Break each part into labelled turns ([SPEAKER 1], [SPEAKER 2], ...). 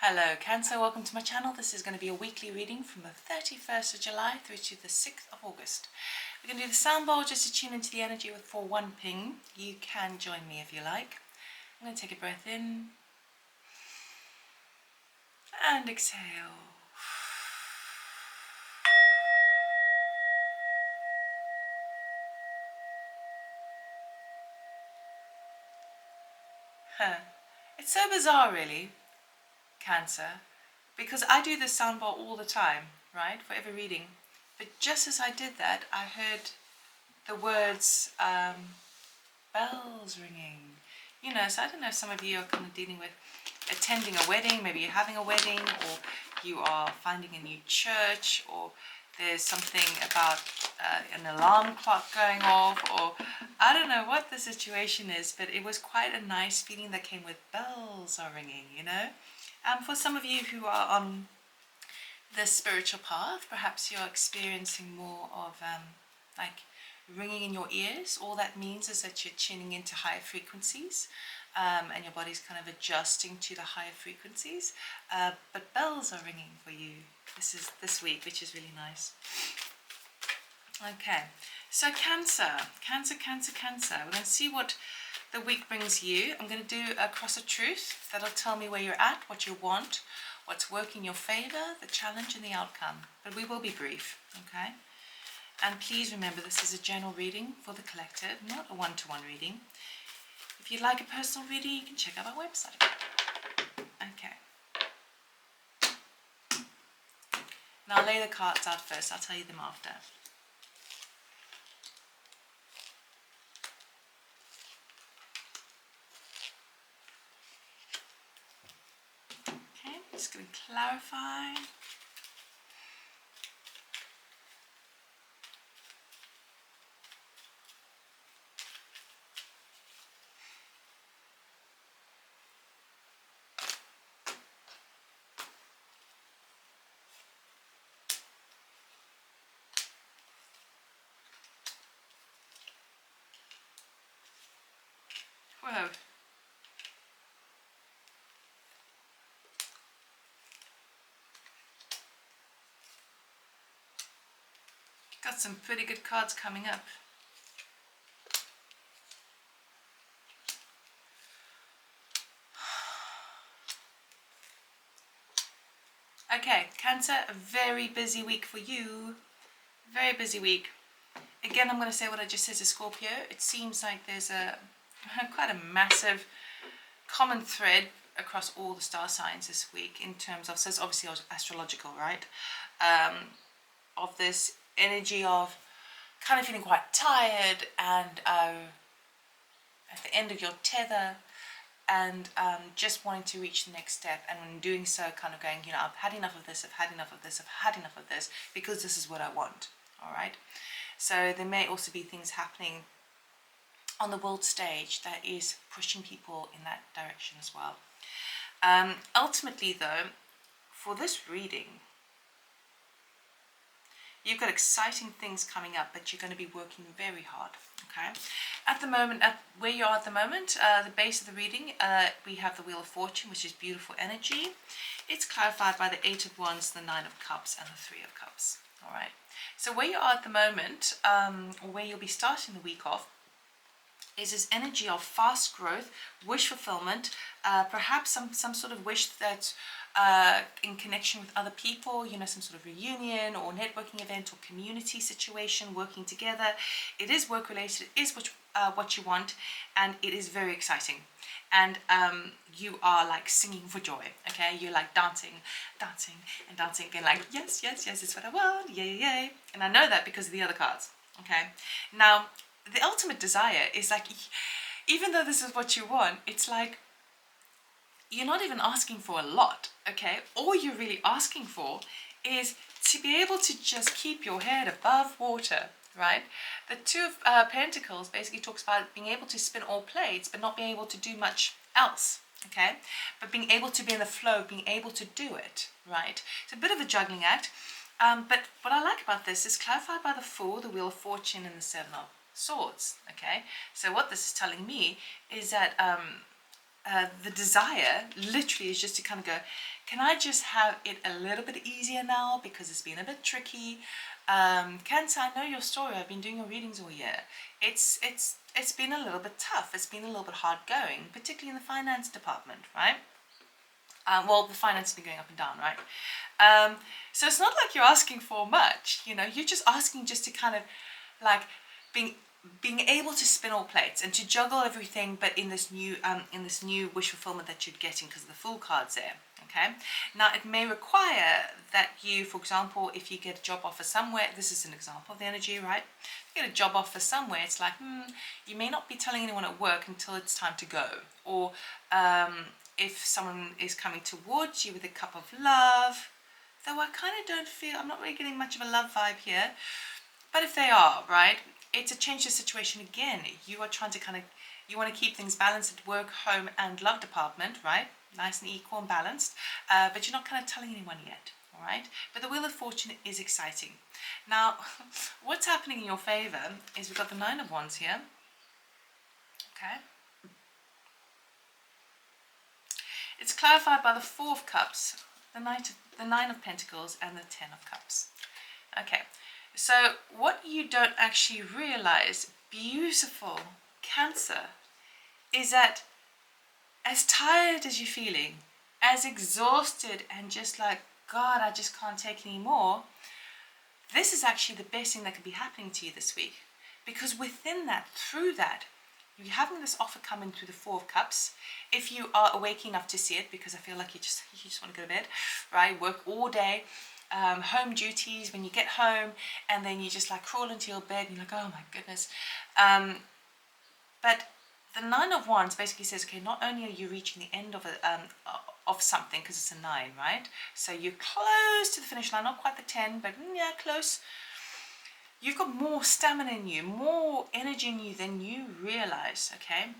[SPEAKER 1] Hello Cancer, welcome to my channel. This is going to be a weekly reading from the 31st of July through to the 6th of August. We're going to do the sound bowl just to tune into the energy for one ping. You can join me if you like. I'm going to take a breath in and exhale. It's so bizarre really, Cancer, because I do this sound bowl all the time, right, for every reading. But just as I did that, I heard the words bells ringing. You know, so I don't know if some of you are kind of dealing with attending a wedding, maybe you're having a wedding, or you are finding a new church, or there's something about an alarm clock going off, or I don't know what the situation is, but it was quite a nice feeling that came with bells are ringing, you know. For some of you who are on the spiritual path, perhaps you're experiencing more of like ringing in your ears. All that means is that you're tuning into higher frequencies, and your body's kind of adjusting to the higher frequencies. But bells are ringing for you this week, which is really nice. Okay, so Cancer. We're going to see what the week brings you. I'm going to do a cross of truth. That'll tell me where you're at, what you want, what's working in your favor, the challenge and the outcome. But we will be brief, okay? And please remember, this is a general reading for the collective, not a one-to-one reading. If you'd like a personal reading, you can check out our website. Okay. Now I'll lay the cards out first. I'll tell you them after. Okay, just going to clarify. Whoa. Got some pretty good cards coming up. Okay, Cancer, a very busy week for you. Very busy week. Again, I'm going to say what I just said to Scorpio. It seems like there's quite a massive common thread across all the star signs this week in terms of, so it's obviously astrological, right? Of this energy of kind of feeling quite tired and at the end of your tether, and just wanting to reach the next step, and when doing so kind of going, you know, I've had enough of this, I've had enough of this, I've had enough of this, because this is what I want. All right, so there may also be things happening on the world stage that is pushing people in that direction as well. Ultimately though, for this reading, you've got exciting things coming up, but you're going to be working very hard, okay? At the moment, where you are at the moment, the base of the reading, we have the Wheel of Fortune, which is beautiful energy. It's clarified by the 8 of Wands, the 9 of Cups, and the 3 of Cups, all right? So where you are at the moment, or where you'll be starting the week off, is this energy of fast growth, wish fulfillment, perhaps some sort of wish that in connection with other people, you know, some sort of reunion or networking event or community situation, working together. It is work related, it is what you want, and it is very exciting. And you are like singing for joy, okay? You're like dancing, and like, yes, it's what I want, yay. And I know that because of the other cards, okay? Now, the ultimate desire is like, even though this is what you want, it's like, you're not even asking for a lot, okay? All you're really asking for is to be able to just keep your head above water, right? The 2 of Pentacles basically talks about being able to spin all plates, but not being able to do much else, okay? But being able to be in the flow, being able to do it, right? It's a bit of a juggling act, but what I like about this is clarified by the Fool, the Wheel of Fortune, and the 7 of Swords, okay? So what this is telling me is that the desire literally is just to kind of go, can I just have it a little bit easier now because it's been a bit tricky? Cancer, I know your story. I've been doing your readings all year. It's been a little bit tough. It's been a little bit hard going, particularly in the finance department, right? Well, the finance has been going up and down, right? So it's not like you're asking for much, you know, you're just asking just to kind of like being able to spin all plates and to juggle everything, but in this new wish fulfillment that you're getting because of the Fool cards there. Okay, now it may require that you, for example, if you get a job offer somewhere, this is an example of the energy, right? If you get a job offer somewhere, it's like, you may not be telling anyone at work until it's time to go, or if someone is coming towards you with a cup of love, though I kind of don't feel, I'm not really getting much of a love vibe here, but if they are, right, it's a change the situation again. You are trying to you want to keep things balanced at work, home, and love department, right? Nice and equal and balanced, but you're not kind of telling anyone yet, all right? But the Wheel of Fortune is exciting. Now, what's happening in your favor is we've got the Nine of Wands here, okay? It's clarified by the Four of Cups, the Nine of Pentacles, and the Ten of Cups. Okay, so what you don't actually realize, beautiful Cancer, is that as tired as you're feeling, as exhausted and just like, God, I just can't take any more, this is actually the best thing that could be happening to you this week. Because within that, through that, you're having this offer come in through the Four of Cups. If you are awake enough to see it, because I feel like you just want to go to bed, right? Work all day, home duties, when you get home, and then you just like crawl into your bed and you're like, oh my goodness. But the Nine of Wands basically says, okay, not only are you reaching the end of something, because it's a 9, right? So you're close to the finish line, not quite the 10, but yeah, close. You've got more stamina in you, more energy in you than you realize, okay?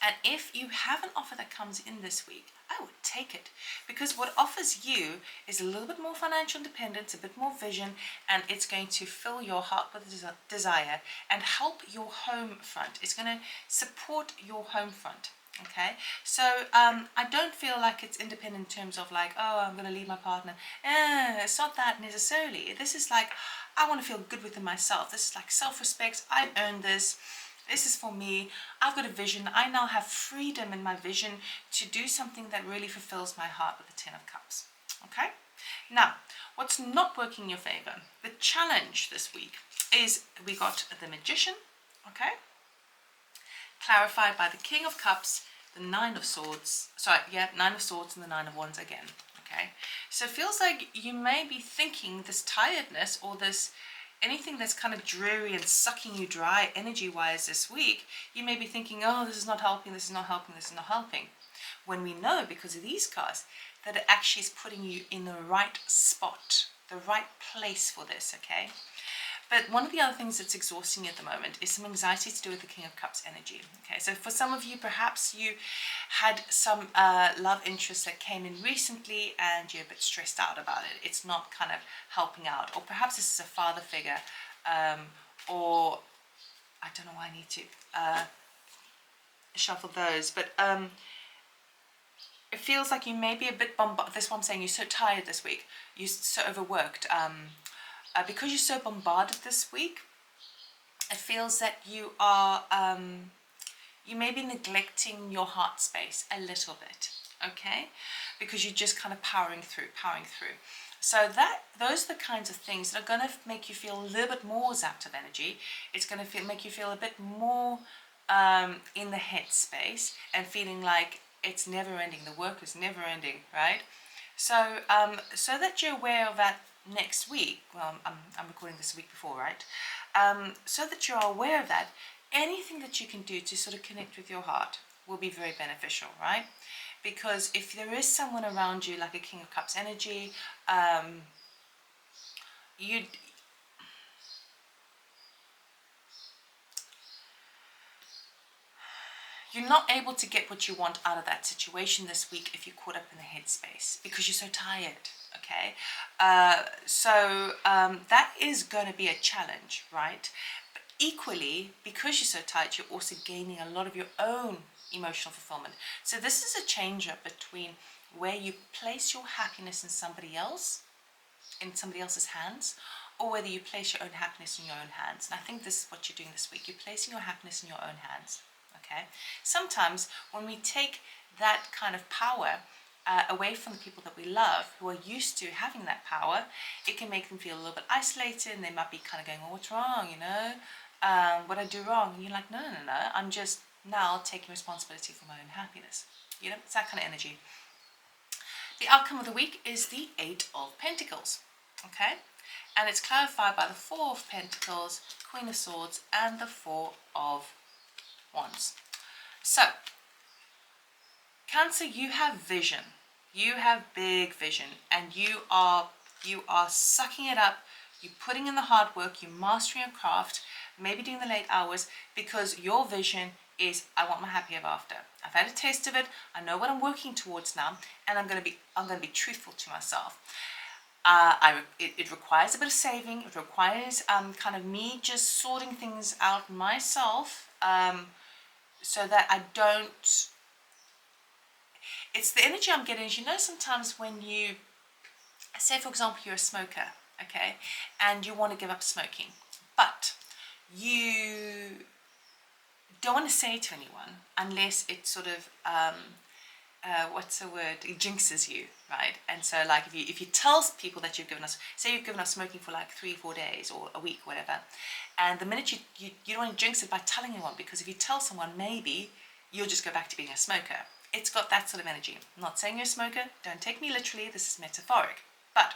[SPEAKER 1] And if you have an offer that comes in this week, I would take it, because what offers you is a little bit more financial independence, a bit more vision, and it's going to fill your heart with desire and help your home front. It's going to support your home front. Okay, so I don't feel like it's independent in terms of like, oh, I'm going to leave my partner. It's not that necessarily. This is like, I want to feel good within myself. This is like self-respect. I've earned this. This is for me. I've got a vision. I now have freedom in my vision to do something that really fulfills my heart with the Ten of Cups. Okay? Now, what's not working in your favor? The challenge this week is we got the Magician, okay? Clarified by the King of Cups, the Nine of Swords. Nine of Swords and the Nine of Wands again, okay? So it feels like you may be thinking this tiredness or this anything that's kind of dreary and sucking you dry energy-wise this week, you may be thinking, oh, this is not helping, this is not helping, this is not helping. When we know, because of these cards, that it actually is putting you in the right spot, the right place for this, okay? But one of the other things that's exhausting you at the moment is some anxiety to do with the King of Cups energy, okay? So for some of you, perhaps you had some love interest that came in recently and you're a bit stressed out about it. It's not kind of helping out. Or perhaps this is a father figure, or I don't know why I need to shuffle those, but it feels like you may be a bit bombarded. This is what I'm saying, you're so tired this week, you're so overworked. Because you're so bombarded this week, it feels that you are, you may be neglecting your heart space a little bit, okay? Because you're just kind of powering through. So those are the kinds of things that are going to make you feel a little bit more zapped of energy. It's going to make you feel a bit more in the head space and feeling like it's never ending, the work is never ending, right? So, so that you're aware of that next week, well, I'm recording this a week before, right? So that you're aware of that, anything that you can do to sort of connect with your heart will be very beneficial, right? Because if there is someone around you, like a King of Cups energy, you're not able to get what you want out of that situation this week if you're caught up in the headspace because you're so tired, okay? So that is going to be a challenge, right? But equally, because you're so tired, you're also gaining a lot of your own emotional fulfillment. So this is a change up between where you place your happiness in somebody else, in somebody else's hands, or whether you place your own happiness in your own hands. And I think this is what you're doing this week. You're placing your happiness in your own hands. Okay. Sometimes when we take that kind of power away from the people that we love, who are used to having that power, it can make them feel a little bit isolated, and they might be kind of going, "Oh, what's wrong? You know, what I do wrong?" And you're like, "No, no, no. I'm just now taking responsibility for my own happiness." You know, it's that kind of energy. The outcome of the week is the 8 of Pentacles. Okay, and it's clarified by the 4 of Pentacles, Queen of Swords, and the 4 of Wands. So, Cancer, you have vision. You have big vision, and you are sucking it up. You're putting in the hard work. You're mastering your craft. Maybe doing the late hours, because your vision is, I want my happy ever after. I've had a taste of it. I know what I'm working towards now, and I'm going to be truthful to myself. It requires a bit of saving. It requires kind of me just sorting things out myself, so that I don't. It's the energy I'm getting. Is, you know, sometimes when you say, for example, you're a smoker, okay, and you want to give up smoking, but you don't want to say it to anyone unless it sort of what's the word? It jinxes you, right? And so, like, if you tell people that you've given up, say you've given up smoking for like 3-4 days or a week, whatever, and the minute you don't want to jinx it by telling anyone, because if you tell someone, maybe you'll just go back to being a smoker. It's got that sort of energy. I'm not saying you're a smoker. Don't take me literally. This is metaphoric, but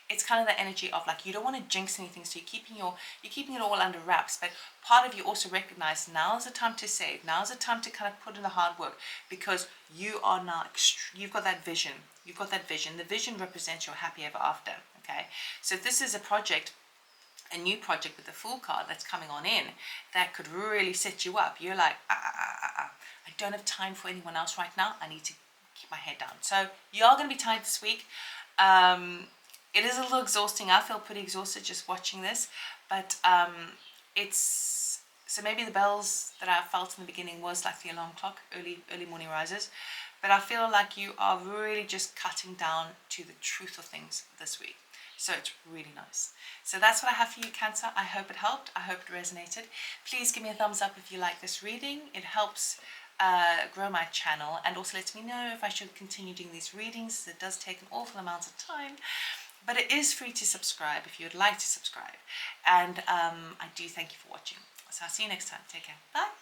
[SPEAKER 1] it's kind of the energy of, like, you don't want to jinx anything, so you're keeping it all under wraps. But part of you also recognize now's the time to save. Now's the time to kind of put in the hard work, because you've got that vision. You've got that vision. The vision represents your happy ever after. Okay, so this is a new project with the Fool card that's coming on in, that could really set you up. You're like, I don't have time for anyone else right now. I need to keep my head down. So you are going to be tired this week. It is a little exhausting. I feel pretty exhausted just watching this, but so maybe the bells that I felt in the beginning was like the alarm clock, early morning risers, but I feel like you are really just cutting down to the truth of things this week. So it's really nice. So that's what I have for you, Cancer. I hope it helped. I hope it resonated. Please give me a thumbs up if you like this reading. It helps grow my channel, and also lets me know if I should continue doing these readings. It does take an awful amount of time, but it is free to subscribe if you would like to subscribe. And I do thank you for watching. So I'll see you next time. Take care. Bye.